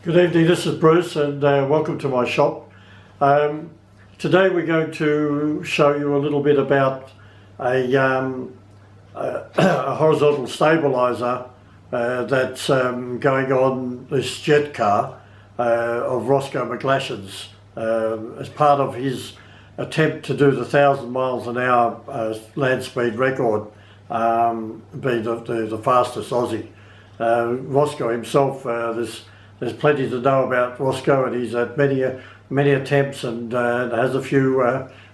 Good evening, this is Bruce and welcome to my shop. Today we're going to show you a little bit about a horizontal stabiliser that's going on this jet car of Roscoe McGlashan's as part of his attempt to do the 1,000 miles an hour land speed record, being the fastest Aussie. Roscoe himself, there's plenty to know about Roscoe, and he's had many attempts and has a few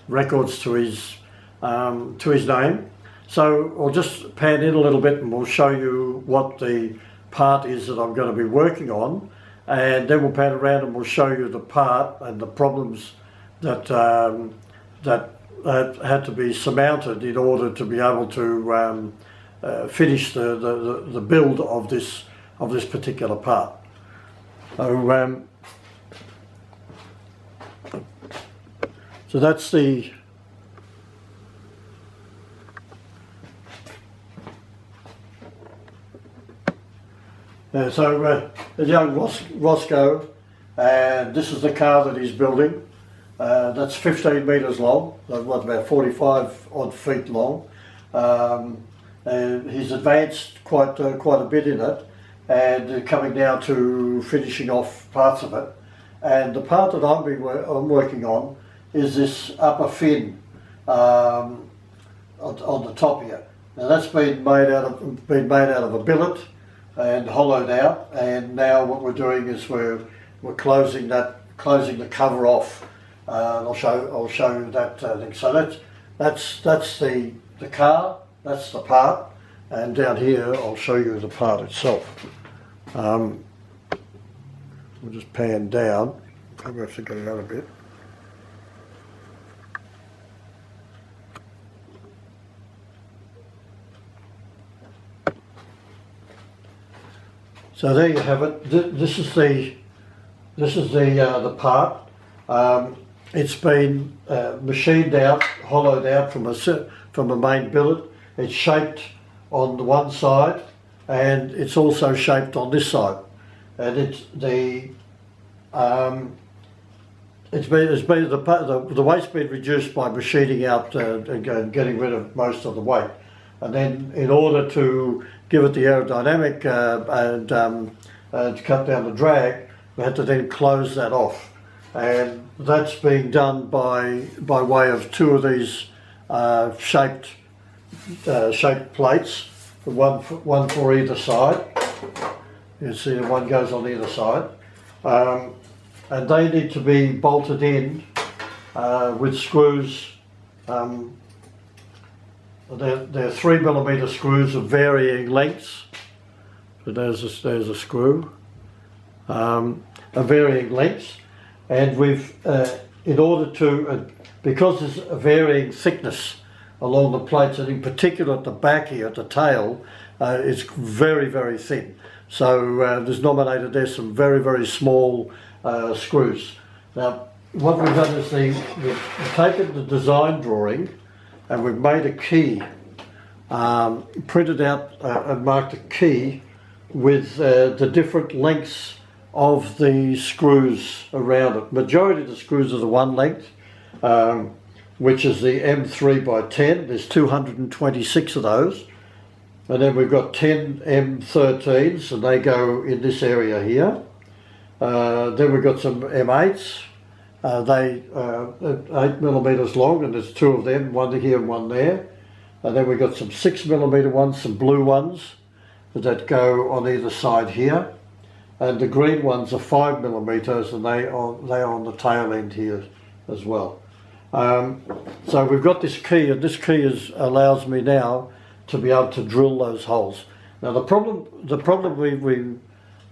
records to his name. So I'll just pan in a little bit and we'll show you what the part is that I'm going to be working on, and then we'll pan around and we'll show you the part and the problems that had to be surmounted in order to be able to finish the build of this particular part. So that's the the young Roscoe, and this is the car that he's building. That's 15 metres long, about 45 odd feet long, and he's advanced quite a bit in it, and coming now to finishing off parts of it. And the part that I'm working on is this upper fin on the top here. Now that's been made out of a billet and hollowed out, and now what we're doing is we're closing the cover off. I'll show you that thing. So that's the car, that's the part, and down here I'll show you the part itself. We'll just pan down. Maybe I have to get it out a bit. So there you have it. This is the part. It's been machined out, hollowed out from a main billet. It's shaped on the one side, and it's also shaped on this side. And the weight's been reduced by machining out and getting rid of most of the weight. And then in order to give it the aerodynamic and cut down the drag, we had to then close that off. And that's being done by way of two of these shaped plates, one for either side. You see the one goes on either side, and they need to be bolted in with screws. They're 3mm screws of varying lengths. So there's a screw of varying lengths, and we've in order to because there's a varying thickness along the plates, and in particular at the back here at the tail, it's very thin. So there's nominated there some very small screws. Now what we've done is we've taken the design drawing and we've made a key, printed out and marked a key with the different lengths of the screws around it. Majority of the screws are the one length, which is the M3x10. There's 226 of those. And then we've got 10 M13s, and they go in this area here. Then we've got some M8s. They 8mm long, and there's two of them, one here and one there. And then we've got some 6mm ones, some blue ones that go on either side here. And the green ones are 5mm, and they are on the tail end here as well. So we've got this key, and this key allows me now to be able to drill those holes. Now the problem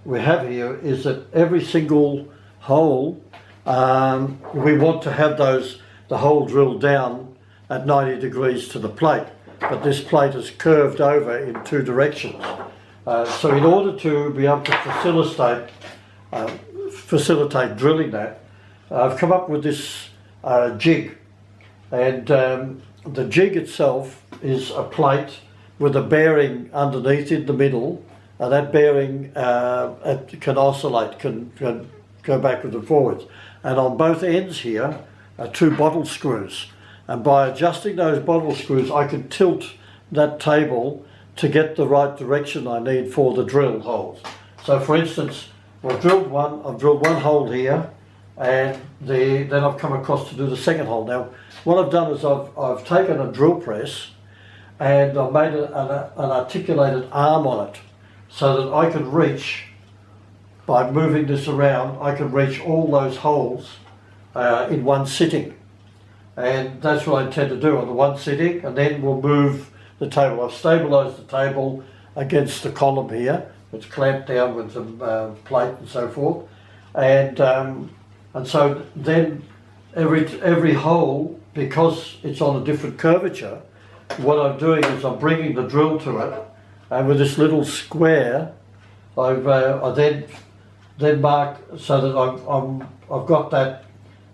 we have here is that every single hole, we want to have the hole drilled down at 90 degrees to the plate, but this plate is curved over in two directions. So in order to be able to facilitate drilling that, I've come up with this jig, and the jig itself is a plate with a bearing underneath in the middle, and that bearing it can oscillate, can go backwards and forwards. And on both ends here are 2 bottle screws, and by adjusting those bottle screws I can tilt that table to get the right direction I need for the drill holes. So for instance, I've drilled one hole here, and then I've come across to do the second hole. Now what I've done is I've taken a drill press and I've made an articulated arm on it, so that I can reach, by moving this around, I can reach all those holes in one sitting. And that's what I intend to do on the one sitting, and then we'll move the table. I've stabilised the table against the column here. It's clamped down with some plate and so forth. And so then every hole, because it's on a different curvature, what I'm doing is I'm bringing the drill to it, and with this little square, I then mark so that I've got that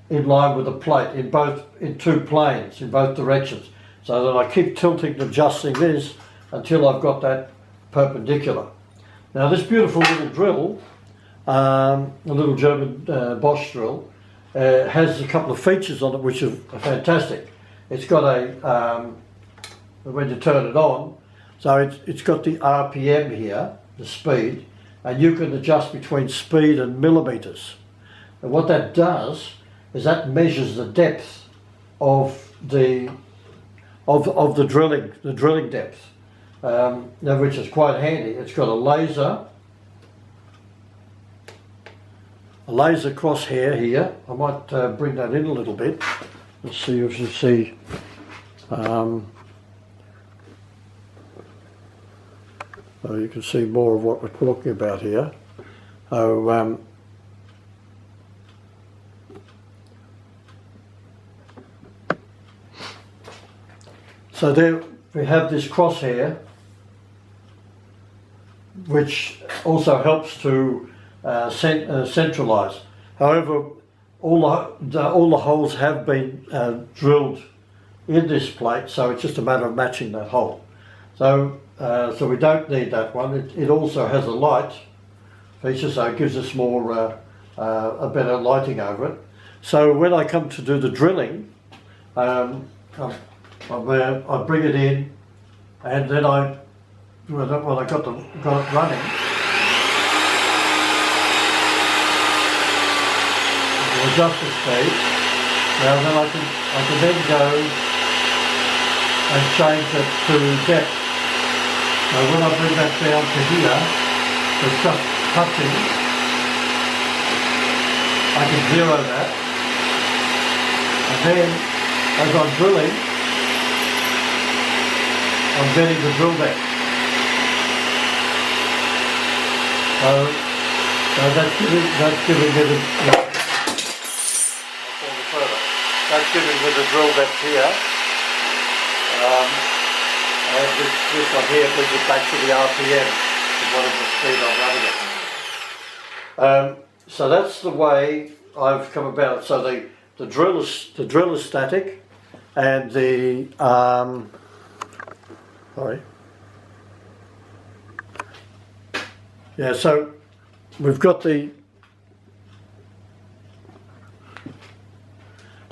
in line with the plate in 2 planes in both directions, so that I keep tilting and adjusting this until I've got that perpendicular. Now this beautiful little drill, a little German Bosch drill, has a couple of features on it which are fantastic. It's got a when you turn it on, so it's got the RPM here, the speed, and you can adjust between speed and millimeters. And what that does is that measures the depth of the drilling depth, now, which is quite handy. It's got a laser crosshair here. I might bring that in a little bit. Let's see if you see. So you can see more of what we're talking about here. So there we have this crosshair, which also helps to centralise. However, all the holes have been drilled in this plate, so it's just a matter of matching that hole. So we don't need that one. It also has a light feature, so it gives us more a better lighting over it. So when I come to do the drilling, I bring it in, and then when I got it running, I'll adjust the speed. Now then I can then go and change it to depth. So when I bring that down to here, it's just touching. I can zero that, and then as I'm drilling, I'm getting the drill depth. So that's giving me the drill depth here. And this one here brings it back to the RPM, whatever speed I'm running at. So that's the way I've come about it. So the drill is static, and the yeah. So we've got the.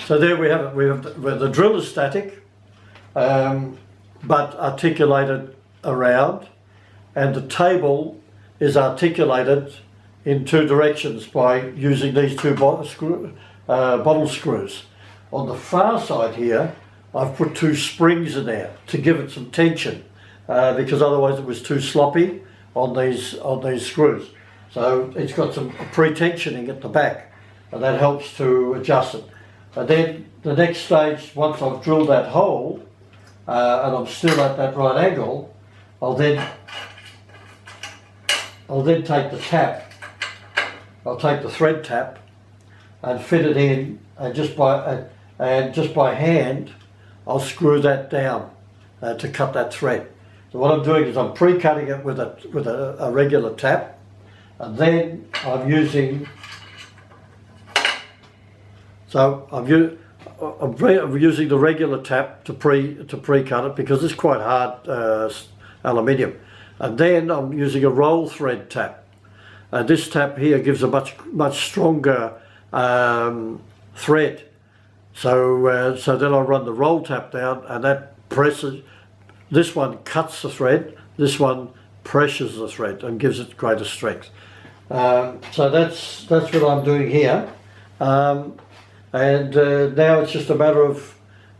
So there we have it. We have where the drill is static, but articulated around, and the table is articulated in 2 directions by using these 2 bottle screws. On the far side here, I've put 2 springs in there to give it some tension, because otherwise it was too sloppy on these screws. So it's got some pre-tensioning at the back, and that helps to adjust it. And then the next stage, once I've drilled that hole, and I'm still at that right angle, I'll then take the tap. I'll take the thread tap and fit it in, and just by hand, I'll screw that down to cut that thread. So what I'm doing is I'm pre-cutting it with a regular tap, and then I'm using. So I'm using the regular tap to pre-cut it, because it's quite hard aluminium. And then I'm using a roll thread tap. And this tap here gives a much stronger thread. So then I run the roll tap down, and that presses. This one cuts the thread. This one pressures the thread and gives it greater strength. So that's what I'm doing here. And now it's just a matter of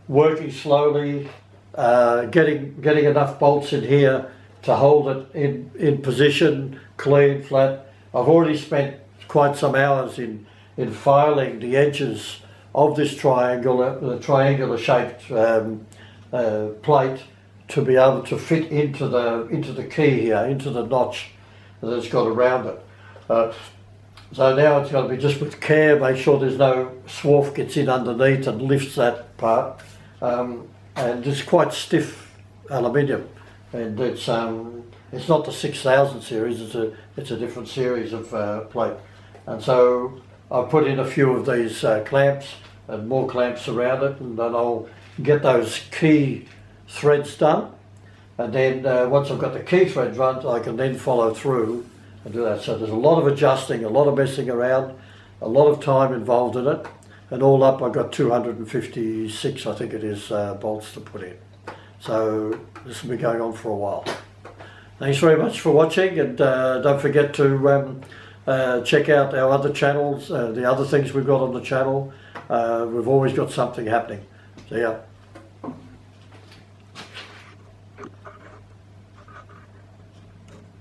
working slowly, getting enough bolts in here to hold it in position, clean, flat. I've already spent quite some hours in filing the edges of this triangular shaped plate to be able to fit into the key here, into the notch that it's got around it. So now it's got to be just with care, make sure there's no swarf gets in underneath and lifts that part. And it's quite stiff aluminium, and it's not the 6000 series. It's a different series of plate, and so I've put in a few of these clamps and more clamps around it, and then I'll get those key threads done, and then once I've got the key threads run, I can then follow through and do that. So there's a lot of adjusting, a lot of messing around, a lot of time involved in it, and all up I've got 256, I think it is, bolts to put in. So this will be going on for a while. Thanks very much for watching, and don't forget to check out our other channels, the other things we've got on the channel. We've always got something happening. See ya.